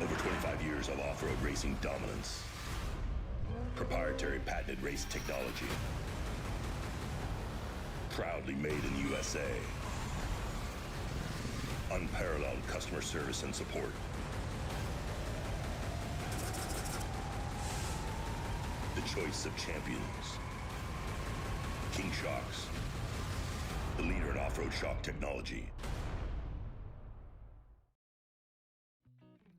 Over 25 years of off-road racing dominance. Proprietary patented race technology. Proudly made in the USA. Unparalleled customer service and support. The choice of champions. King Shocks. The leader in off-road shock technology.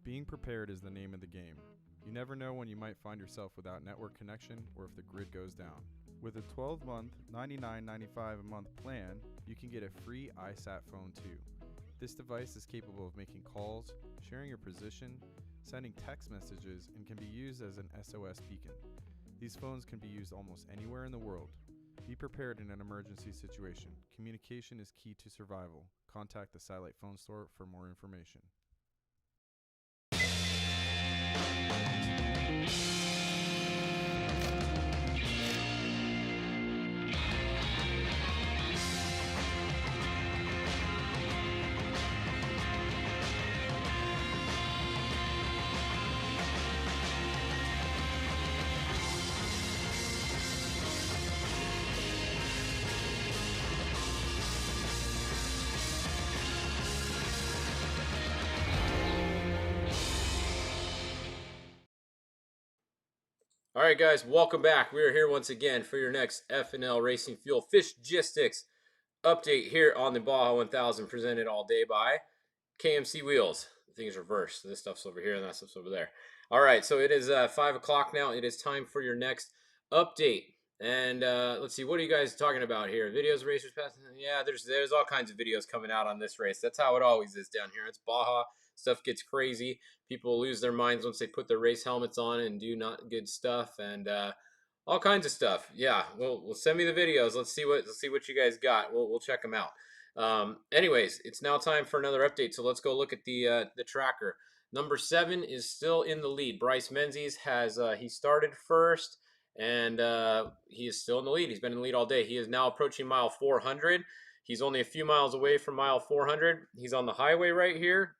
Being prepared is the name of the game. You never know when you might find yourself without network connection or if the grid goes down. With a 12-month, $99.95 a month plan, you can get a free iSat phone too. This device is capable of making calls, sharing your position, sending text messages, and can be used as an SOS beacon. These phones can be used almost anywhere in the world. Be prepared in an emergency situation. Communication is key to survival. Contact the Satellite Phone Store for more information. All right, guys, welcome back. We are here once again for your next F&L Racing Fuel Fishgistics update here on the Baja 1000, presented all day by KMC Wheels. The thing is reversed. This stuff's over here and that stuff's over there. All right, so it is 5 o'clock now. It is time for your next update. And let's see, what are you guys talking about here? Videos, racers passing? Yeah, there's all kinds of videos coming out on this race. That's how it always is down here. It's Baja. Stuff gets crazy. People lose their minds once they put their race helmets on and do not good stuff and all kinds of stuff. Yeah, well, send me the videos. Let's see what you guys got. We'll check them out. Anyways, it's now time for another update. So let's go look at the tracker. Number 7 is still in the lead. Bryce Menzies has he started first. And he is still in the lead. He's been in the lead all day. He is now approaching mile 400. He's only a few miles away from mile 400. He's on the highway right here.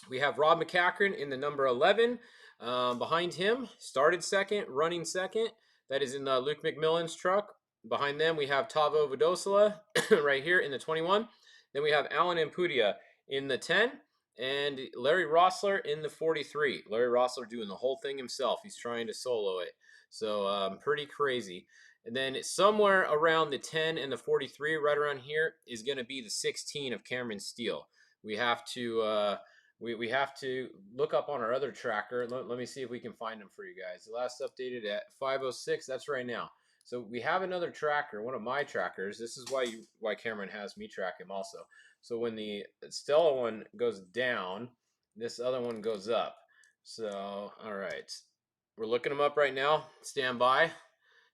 We have Rob McCachran in the number 11. Behind him, started second, running second. That is in Luke McMillan's truck. Behind them, we have Tavo Vodosala right here in the 21. Then we have Alan Ampudia in the 10. And Larry Rossler in the 43. Larry Rossler doing the whole thing himself. He's trying to solo it. So pretty crazy. And then somewhere around the 10 and the 43, right around here, is going to be the 16 of Cameron Steele. We have to we have to look up on our other tracker. Let me see if we can find them for you guys. The last updated at 5:06. That's right now. So we have another tracker, one of my trackers. This is why Cameron has me track him also. So when the Stella one goes down, this other one goes up. So all right. We're looking them up right now. Stand by.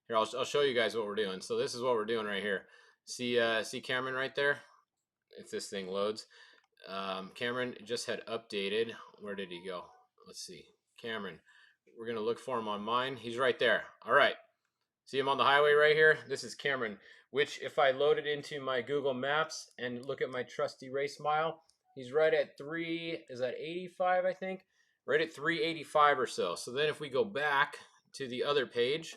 Here, I'll show you guys what we're doing. So this is what we're doing right here. See Cameron right there? If this thing loads. Cameron just had updated. Where did he go? Let's see. Cameron. We're going to look for him on mine. He's right there. All right. See him on the highway right here? This is Cameron, which if I load it into my Google Maps and look at my trusty race mile, he's right at 85, I think? Right at 385 or so. So then if we go back to the other page,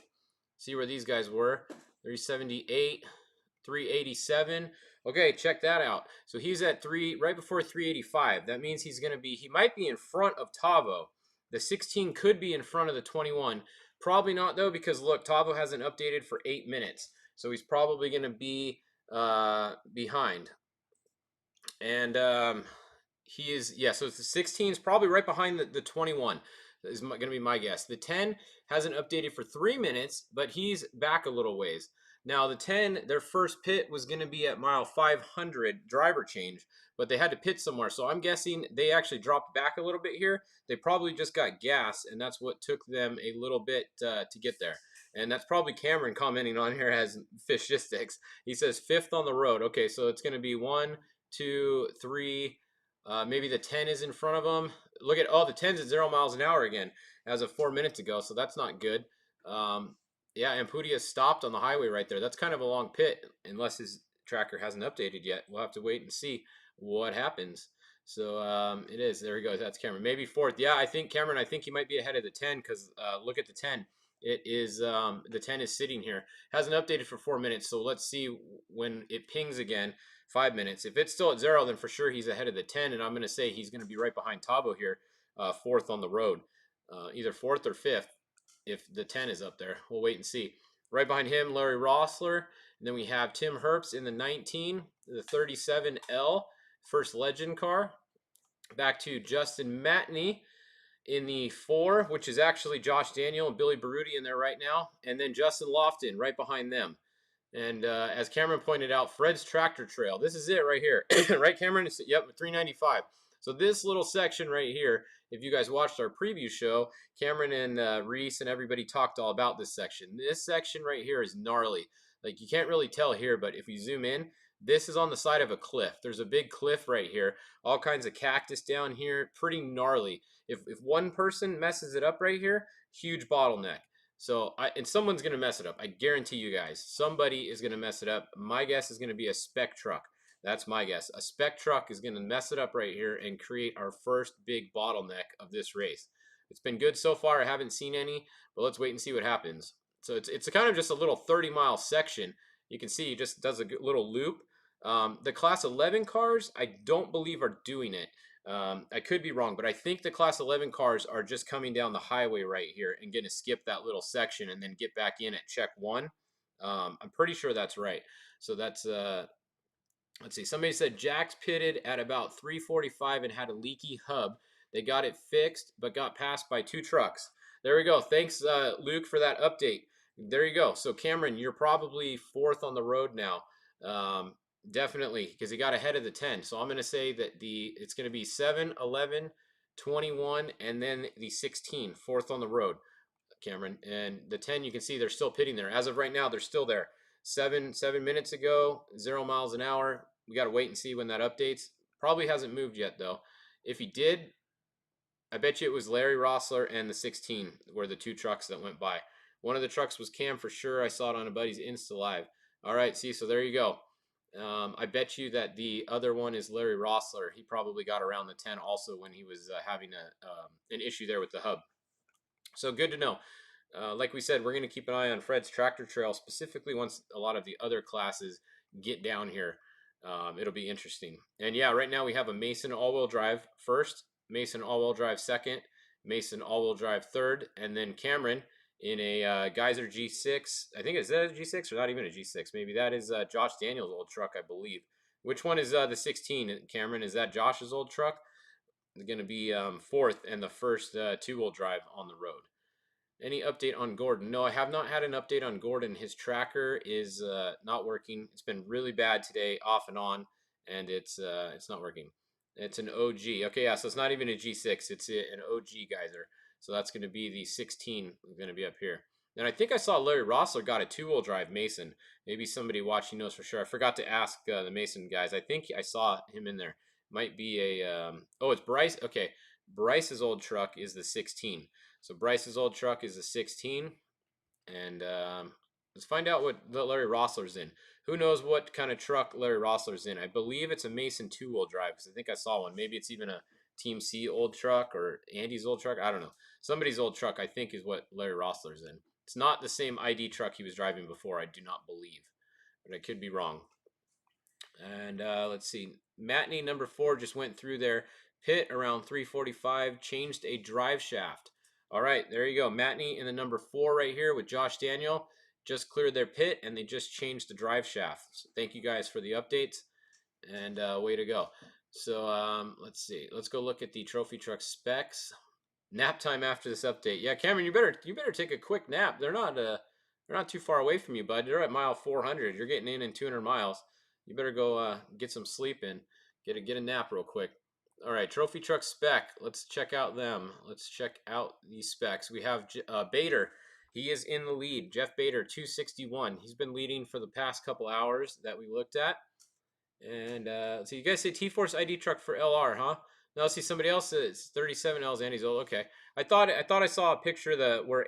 see where these guys were. 378, 387. Okay, check that out. So he's at right before 385. That means he might be in front of Tavo. The 16 could be in front of the 21. Probably not though, because look, Tavo hasn't updated for 8 minutes. So he's probably going to be behind. And he is, yeah, so the 16 is probably right behind the 21 is going to be my guess. The 10 hasn't updated for 3 minutes, but he's back a little ways. Now the 10, their first pit was going to be at mile 500 driver change, but they had to pit somewhere. So I'm guessing they actually dropped back a little bit here. They probably just got gas, and that's what took them a little bit to get there. And that's probably Cameron commenting on here as Fishgistics. He says 5th on the road. Okay, so it's going to be 1, 2, 3. Maybe the 10 is in front of them. Look at, the 10's at 0 miles an hour again as of 4 minutes ago, so that's not good. Yeah, Ampudia stopped on the highway right there. That's kind of a long pit unless his tracker hasn't updated yet. We'll have to wait and see what happens. So it is. There he goes. That's Cameron. Maybe fourth. Yeah, I think Cameron. I think he might be ahead of the 10 because look at the 10. It is the 10 is sitting here. Hasn't updated for 4 minutes. So let's see when it pings again. 5 minutes. If it's still at 0, then for sure he's ahead of the 10, and I'm going to say he's going to be right behind Tabo here, fourth on the road, either fourth or fifth. If the 10 is up there, we'll wait and see. Right behind him, Larry Rossler, and then we have Tim Herbst in the 19, the 37L, first legend car. Back to Justin Matney in the 4, which is actually Josh Daniel and Billy Baruti in there right now. And then Justin Lofton right behind them. And as Cameron pointed out, Fred's Tractor Trail. This is it right here. Right, Cameron? Yep, 395. So this little section right here, if you guys watched our preview show, Cameron and Reese and everybody talked all about this section. This section right here is gnarly. Like, you can't really tell here, but if you zoom in, this is on the side of a cliff. There's a big cliff right here. All kinds of cactus down here. Pretty gnarly. If one person messes it up right here, huge bottleneck. So, and someone's going to mess it up. I guarantee you guys. Somebody is going to mess it up. My guess is going to be a spec truck. That's my guess. A spec truck is going to mess it up right here and create our first big bottleneck of this race. It's been good so far. I haven't seen any, but let's wait and see what happens. So it's kind of just a little 30-mile section. You can see he just does a little loop. The Class 11 cars, I don't believe are doing it. I could be wrong, but I think the Class 11 cars are just coming down the highway right here and going to skip that little section and then get back in at check 1. I'm pretty sure that's right. So that's, let's see. Somebody said Jack's pitted at about 3:45 and had a leaky hub. They got it fixed, but got passed by 2 trucks. There we go. Thanks, Luke, for that update. There you go. So, Cameron, you're probably 4th on the road now. Definitely, because he got ahead of the 10. So I'm going to say that it's going to be 7, 11, 21, and then the 16, 4th on the road, Cameron. And the 10, you can see they're still pitting there. As of right now, they're still there. 7 minutes ago, 0 miles an hour. We got to wait and see when that updates. Probably hasn't moved yet, though. If he did, I bet you it was Larry Rossler and the 16 were the 2 trucks that went by. One of the trucks was Cam for sure. I saw it on a buddy's Insta Live. All right, see, so there you go. I bet you that the other one is Larry Rossler. He probably got around the 10 also when he was having an issue there with the hub. So good to know. Like we said, we're going to keep an eye on Fred's Tractor Trail, specifically once a lot of the other classes get down here. It'll be interesting. And yeah, right now we have a Mason all-wheel drive first, Mason all-wheel drive second, Mason all-wheel drive third, and then Cameron in a Geyser G6. I think, is that a G6 or not even a G6? Maybe that is Josh Daniels' old truck, I believe. Which one is the 16, Cameron? Is that Josh's old truck? It's going to be 4th and the first 2-wheel drive on the road. Any update on Gordon? No, I have not had an update on Gordon. His tracker is not working. It's been really bad today, off and on, and it's not working. It's an OG. Okay, yeah, so it's not even a G6. It's an OG Geyser. So that's going to be the 16 going to be up here. And I think I saw Larry Rossler got a 2-wheel drive Mason. Maybe somebody watching knows for sure. I forgot to ask the Mason guys. I think I saw him in there. Might be a, oh, it's Bryce. Okay, Bryce's old truck is the 16. So Bryce's old truck is the 16. And let's find out what Larry Rossler's in. Who knows what kind of truck Larry Rossler's in? I believe it's a Mason 2-wheel drive because I think I saw one. Maybe it's even a Team C old truck or Andy's old truck. I don't know. Somebody's old truck, I think, is what Larry Rossler's in. It's not the same ID truck he was driving before, I do not believe. But I could be wrong. And let's see. Matney, number 4, just went through their pit around 3:45, changed a drive shaft. All right, there you go. Matney in the number 4 right here with Josh Daniel. Just cleared their pit, and they just changed the drive shaft. So thank you guys for the updates, and way to go. So let's see. Let's go look at the trophy truck specs. Nap time after this update. Yeah, Cameron, you better take a quick nap. They're not too far away from you, bud. You're at mile 400. You're getting in 200 miles. You better go get some sleep in. Get a nap real quick. All right, trophy truck spec. Let's check out them. Let's check out these specs. We have Bader. He is in the lead. Jeff Bader, 261. He's been leading for the past couple hours that we looked at. And so you guys say T-Force ID truck for LR, huh? Now see somebody else says 37L's Andy's old. Okay, I thought I saw a picture that where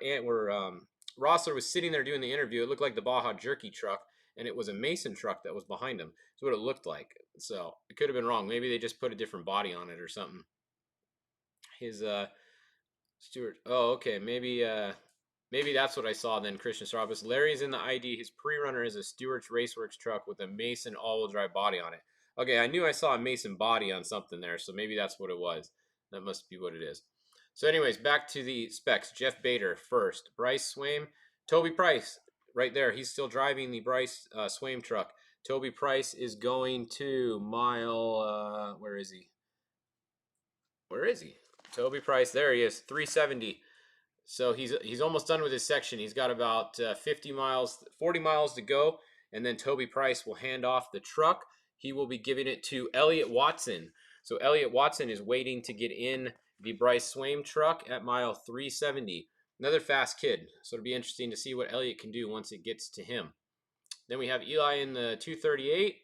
Rossler was sitting there doing the interview. It looked like the Baja jerky truck, and it was a Mason truck that was behind him. That's what it looked like. So it could have been wrong. Maybe they just put a different body on it or something. His Stewart. Oh, okay. Maybe that's what I saw then. Christian Strauss. Larry's in the ID. His pre-runner is a Stewart's Raceworks truck with a Mason all-wheel drive body on it. Okay, I knew I saw a Mason body on something there, so maybe that's what it was. That must be what it is. So anyways, back to the specs. Jeff Bader first. Bryce Swaim. Toby Price right there. He's still driving the Bryce Swaim truck. Toby Price is going to mile, where is he? Where is he? Toby Price, there he is, 370. So he's almost done with his section. He's got about 40 miles to go, and then Toby Price will hand off the truck. He will be giving it to Elliott Watson. So Elliott Watson is waiting to get in the Bryce Swaim truck at mile 370. Another fast kid. So it'll be interesting to see what Elliott can do once it gets to him. Then we have Eli in the 238.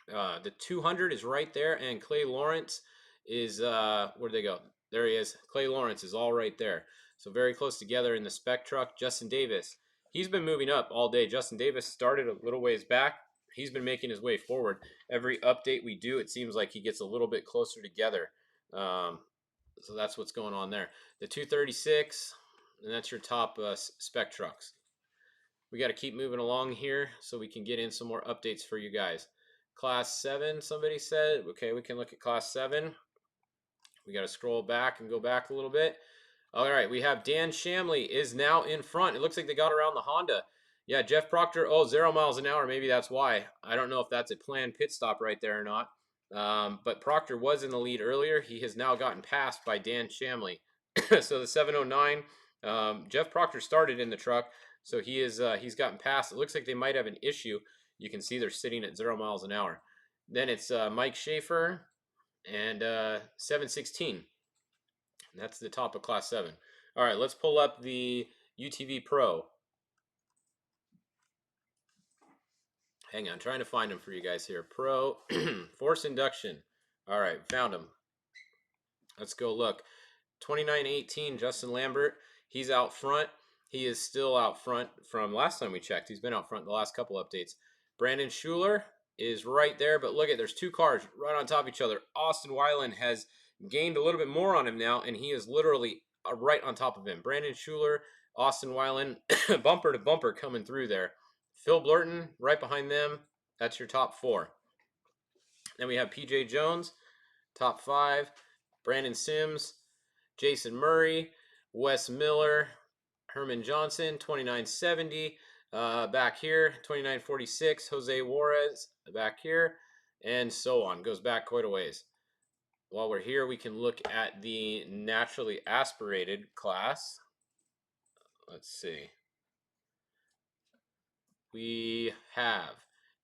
The 200 is right there, and Clay Lawrence is, where'd they go? There he is. Clay Lawrence is all right there. So very close together in the spec truck. Justin Davis, he's been moving up all day. Justin Davis started a little ways back. He's been making his way forward. Every update we do, it seems like he gets a little bit closer together. So that's what's going on there. The 236, and that's your top spec trucks. We got to keep moving along here so we can get in some more updates for you guys. Class 7, somebody said. Okay, we can look at Class 7. We got to scroll back and go back a little bit. All right, we have Dan Shamley is now in front. It looks like they got around the Honda. Yeah, Jeff Proctor, 0 miles an hour. Maybe that's why. I don't know if that's a planned pit stop right there or not. But Proctor was in the lead earlier. He has now gotten passed by Dan Shamley. So the 709, Jeff Proctor started in the truck. So he's gotten past. It looks like they might have an issue. You can see they're sitting at 0 miles an hour. Then it's Mike Schaefer and 716. That's the top of Class 7. All right, let's pull up the UTV Pro. Hang on, trying to find them for you guys here. Pro Force Induction. All right, found them. Let's go look. 2918, Justin Lambert. He's out front. He is still out front from last time we checked. He's been out front the last couple updates. Brandon Schuler is right there, but look at, there's two cars right on top of each other. Austin Weiland has gained a little bit more on him now, and he is literally right on top of him. Brandon Schuler, Austin Weiland, bumper to bumper coming through there. Phil Blurton right behind them. That's your top 4. Then we have PJ Jones, top 5. Brandon Sims, Jason Murray, Wes Miller, Herman Johnson, 2970. Back here, 2946, Jose Juarez back here, and so on. Goes back quite a ways. While we're here, we can look at the naturally aspirated class. Let's see. We have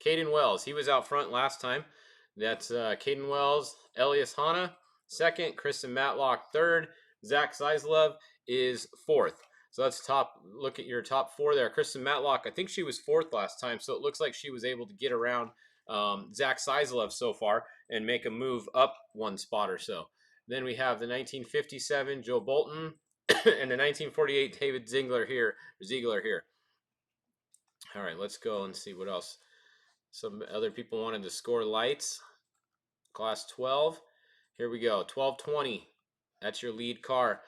Caden Wells. He was out front last time. That's Caden Wells, Elias Hanna, second. Kristen Matlock, third. Zach Zeislov is fourth. So that's top. Look at your top 4 there. Kristen Matlock, I think she was 4th last time, so it looks like she was able to get around Zach Zeislov so far and make a move up 1 spot or so. Then we have the 1957 Joe Bolton and the 1948 David Ziegler here. All right, let's go and see what else. Some other people wanted to score lights. Class 12. Here we go. 1220. That's your lead car.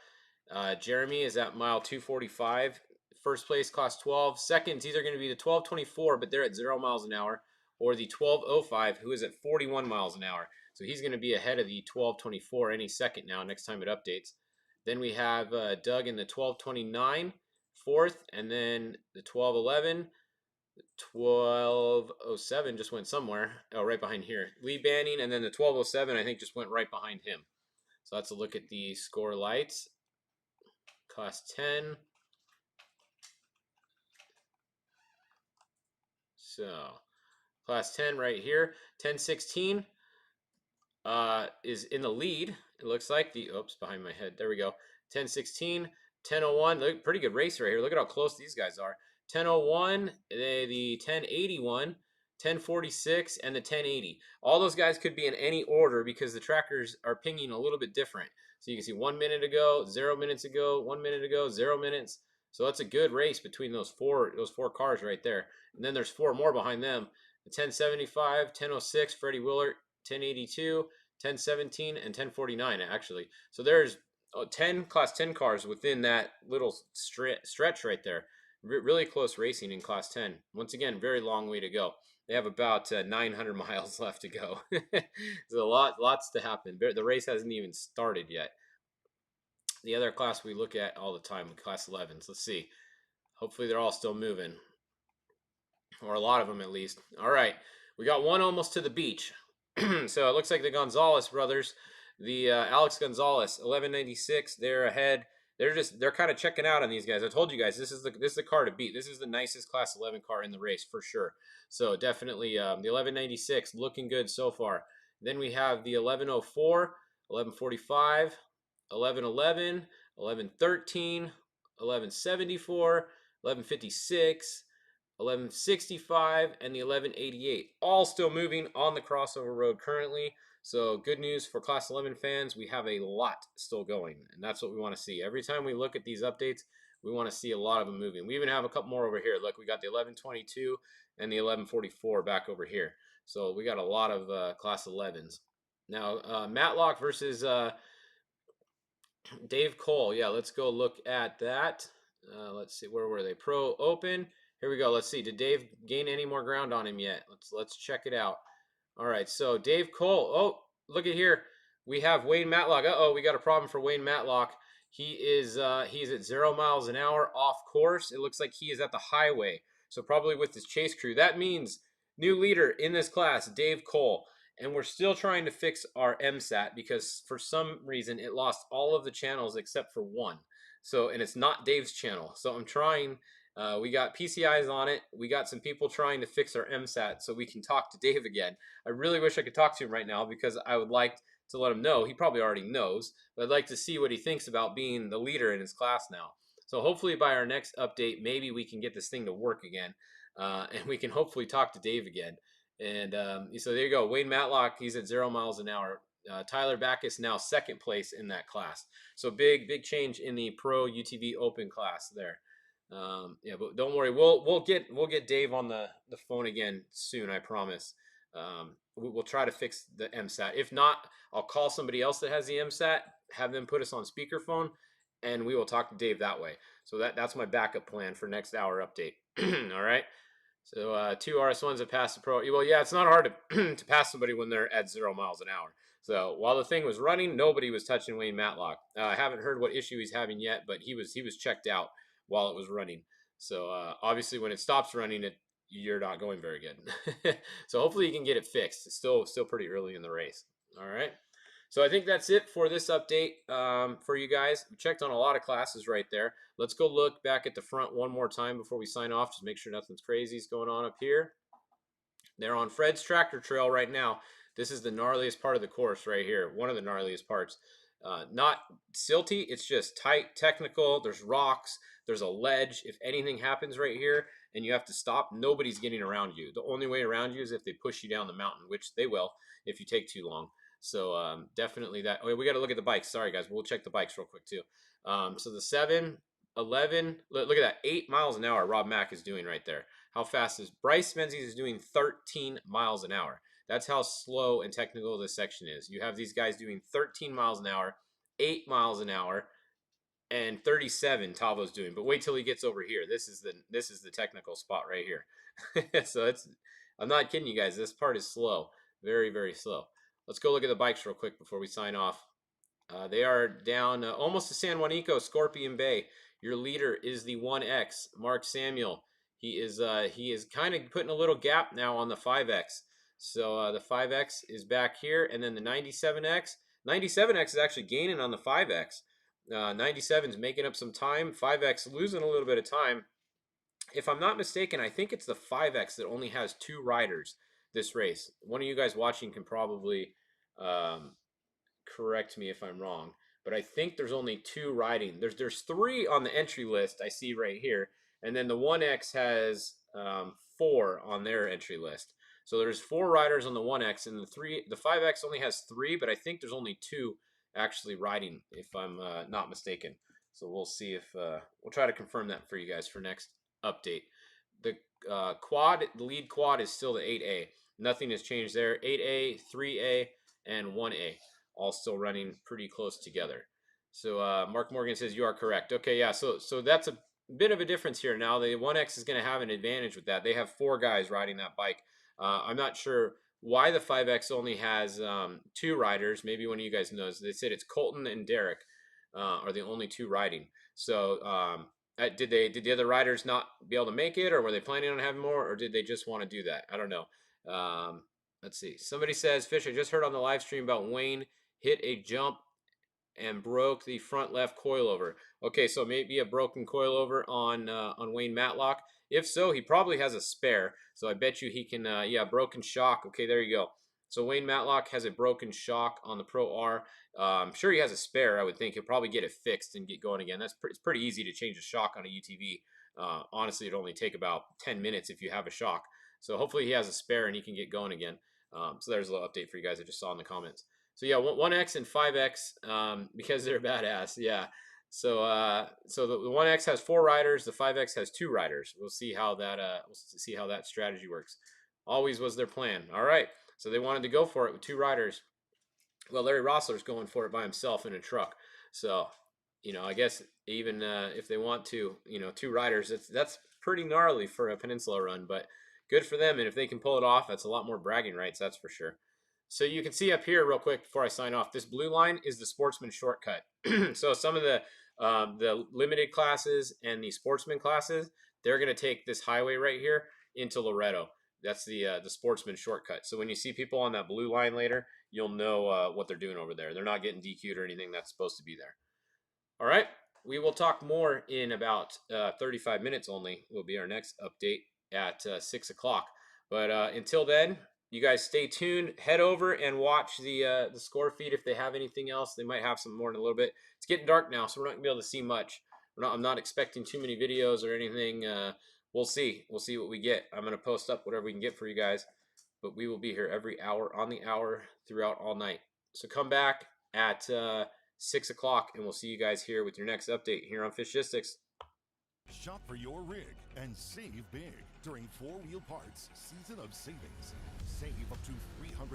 Jeremy is at mile 245. First place, Class 12. Second, it's either going to be the 1224, but they're at 0 miles an hour, or the 1205, who is at 41 miles an hour. So he's going to be ahead of the 1224 any second now, next time it updates. Then we have Doug in the 1229, fourth, and then the 1211. 1207 just went somewhere. Oh, right behind here. Lee Banning, and then the 1207, I think, just went right behind him. So let's look at the score lights. Class 10. So, Class 10 right here. 1016 is in the lead. It looks like the, oops, behind my head. There we go. 1016, 1001. Look, pretty good race right here. Look at how close these guys are. 1001, the 1081, 1046, and the 1080. All those guys could be in any order because the trackers are pinging a little bit different. So you can see 1 minute ago, 0 minutes ago, 1 minute ago, 0 minutes. So that's a good race between those four cars right there. And then there's 4 more behind them. The 1075, 1006, Freddie Willert, 1082, 1017, and 1049 actually. So there's 10 class 10 cars within that little stretch right there. Really close racing in class 10. Once again, very long way to go. They have about 900 miles left to go. There's lots to happen. The race hasn't even started yet. The other class we look at all the time, class 11s. Let's see. Hopefully they're all still moving, or a lot of them at least. All right, we got one almost to the beach. So it looks like the Gonzalez brothers, the Alex Gonzalez, 1196. They're ahead. They're kind of checking out on these guys. I told you guys this is the car to beat. This is the nicest class 11 car in the race for sure. So definitely the 1196 looking good so far. Then we have the 1104, 1145, 1111, 1113, 1174, 1156. 1165 and the 1188 all still moving on the crossover road currently. So good news for class 11 fans, we have a lot still going, and that's what we want to see. Every time we look at these updates, we want to see a lot of them moving. We even have a couple more over here. Look, we got the 1122 and the 1144 back over here. So we got a lot of class 11s. Now Matlock versus Dave Cole. Yeah, let's go look at that. Let's see, where were they? Pro Open. Here we go. Let's see. Did Dave gain any more ground on him yet? Let's check it out. All right. So Dave Cole. Oh, look at here. We have Wayne Matlock. Uh-oh, we got a problem for Wayne Matlock. He's at 0 miles an hour off course. It looks like he is at the highway. So probably with his chase crew. That means new leader in this class, Dave Cole. And we're still trying to fix our MSAT because for some reason it lost all of the channels except for one. So, and it's not Dave's channel. So I'm trying. We got PCIs on it. We got some people trying to fix our MSAT so we can talk to Dave again. I really wish I could talk to him right now because I would like to let him know. He probably already knows, but I'd like to see what he thinks about being the leader in his class now. So hopefully by our next update, maybe we can get this thing to work again, and we can hopefully talk to Dave again. And so there you go. Wayne Matlock, he's at 0 miles an hour. Tyler Backus now 2nd place in that class. So big change in the Pro UTV Open class there. Yeah, but don't worry, we'll get Dave on the phone again soon, I promise. We'll try to fix the MSAT. If not, I'll call somebody else that has the MSAT, have them put us on speakerphone, and we will talk to Dave that way. So that's my backup plan for next hour update. All right. So 2 RS1s have passed the Pro. Well, yeah, it's not hard to to pass somebody when they're at 0 miles an hour. So while the thing was running, nobody was touching Wayne Matlock. I haven't heard what issue he's having yet, but he was checked out while it was running. So obviously when it stops running, you're not going very good. So hopefully you can get it fixed. It's still pretty early in the race. All right. So I think that's it for this update for you guys. We checked on a lot of classes right there. Let's go look back at the front one more time before we sign off. Just make sure nothing's crazy is going on up here. They're on Fred's tractor trail right now. This is the gnarliest part of the course right here. One of the gnarliest parts. Not silty, it's just tight, technical. There's rocks, there's a ledge. If anything happens right here and you have to stop, nobody's getting around you. The only way around you is if they push you down the mountain, which they will if you take too long. So definitely that. Oh, we got to look at the bikes. Sorry, guys. We'll check the bikes real quick, too. So the 7, 11, look at that. 8 miles an hour Rob Mack is doing right there. How fast is Bryce Menzies is doing 13 miles an hour. That's how slow and technical this section is. You have these guys doing 13 miles an hour, 8 miles an hour, and 37 Tavo's doing. But wait till he gets over here. This is the technical spot right here. So I'm not kidding you guys. This part is slow. Very, very slow. Let's go look at the bikes real quick before we sign off. They are down almost to San Juanico, Scorpion Bay. Your leader is the 1X, Mark Samuel. He is kind of putting a little gap now on the 5X. So the 5X is back here, and then the 97X. 97X is actually gaining on the 5X. 97 is making up some time. 5X losing a little bit of time. If I'm not mistaken, I think it's the 5X that only has 2 riders this race. One of you guys watching can probably correct me if I'm wrong, but I think there's only 2 riding. There's 3 on the entry list I see right here, and then the 1X has 4 on their entry list. So there's 4 riders on the 1X, and the 5X only has 3, but I think there's only 2 actually riding, if I'm not mistaken. So we'll see if we'll try to confirm that for you guys for next update. The the lead quad is still the 8A. Nothing has changed there. 8A, 3A, and 1A, all still running pretty close together. So Mark Morgan says you are correct. Okay, yeah. So that's a bit of a difference here. Now the 1X is going to have an advantage with that. They have 4 guys riding that bike. I'm not sure why the 5X only has 2 riders. Maybe one of you guys knows. They said it's Colton and Derek are the only 2 riding. So did the other riders not be able to make it, or were they planning on having more, or did they just want to do that? I don't know. Let's see. Somebody says, Fish, I just heard on the live stream about Wayne hit a jump and broke the front left coilover. Okay, so maybe a broken coilover on Wayne Matlock. If so, he probably has a spare. So I bet you he can, yeah, broken shock. Okay, there you go. So Wayne Matlock has a broken shock on the Pro R. I'm sure he has a spare, I would think. He'll probably get it fixed and get going again. It's pretty easy to change a shock on a UTV. Honestly, it'd only take about 10 minutes if you have a shock. So hopefully he has a spare and he can get going again. So there's a little update for you guys I just saw in the comments. So yeah, 1X and 5X because they're badass. Yeah. So the 1X has 4 riders. The 5X has 2 riders. We'll see how that strategy works. Always was their plan. All right. So they wanted to go for it with 2 riders. Well, Larry Rossler's going for it by himself in a truck. So, you know, I guess even if they want to, you know, 2 riders, that's pretty gnarly for a peninsula run, but good for them. And if they can pull it off, that's a lot more bragging rights, that's for sure. So you can see up here real quick before I sign off, this blue line is the sportsman shortcut. So some of the limited classes and the sportsman classes, they're going to take this highway right here into Loretto. That's the sportsman shortcut. So when you see people on that blue line later, you'll know what they're doing over there. They're not getting DQ'd or anything that's supposed to be there. All right. We will talk more in about 35 minutes only. Will be our next update at 6 o'clock. But until then, you guys stay tuned. Head over and watch the score feed if they have anything else. They might have some more in a little bit. It's getting dark now, so we're not going to be able to see much. I'm not expecting too many videos or anything. We'll see. We'll see what we get. I'm going to post up whatever we can get for you guys. But we will be here every hour on the hour throughout all night. So come back at 6 o'clock, and we'll see you guys here with your next update here on Fishgistics. Shop for your rig and save big during 4-Wheel Parts Season of Savings. Save up to $350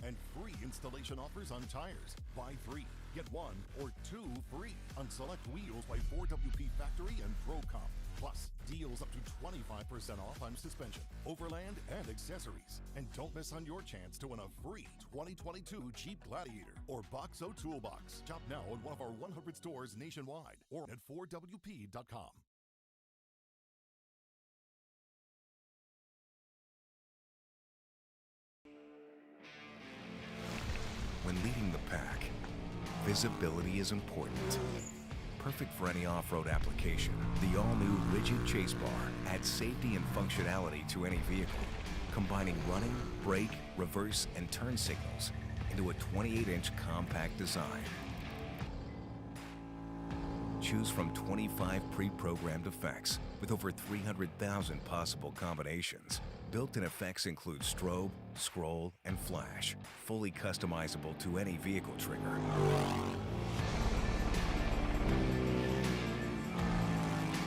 and free installation offers on tires. Buy 3, get 1 or 2 free on select wheels by 4WP Factory and ProComp. Plus, deals up to 25% off on suspension, overland, and accessories. And don't miss on your chance to win a free 2022 Jeep Gladiator or Boxo Toolbox. Shop now in one of our 100 stores nationwide or at 4WP.com. When leading the pack, visibility is important. Perfect for any off-road application, the all-new rigid chase bar adds safety and functionality to any vehicle, combining running, brake, reverse, and turn signals into a 28-inch compact design. Choose from 25 pre-programmed effects with over 300,000 possible combinations. Built-in effects include strobe, scroll, and flash, fully customizable to any vehicle trigger.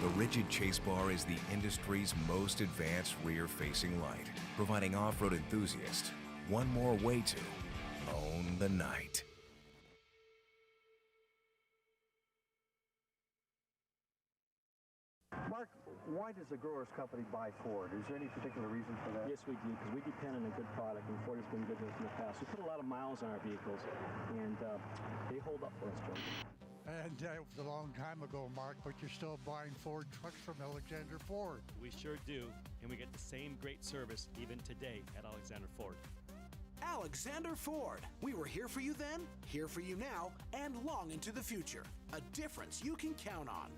The rigid chase bar is the industry's most advanced rear-facing light, providing off-road enthusiasts one more way to own the night. Mark, why does the Growers Company buy Ford? Is there any particular reason for that? Yes, we do, because we depend on a good product, and Ford has been good to us in the past. We put a lot of miles on our vehicles, and they hold up for us, Joe. And it was a long time ago, Mark, but you're still buying Ford trucks from Alexander Ford. We sure do, and we get the same great service even today at Alexander Ford. Alexander Ford. We were here for you then, here for you now, and long into the future. A difference you can count on.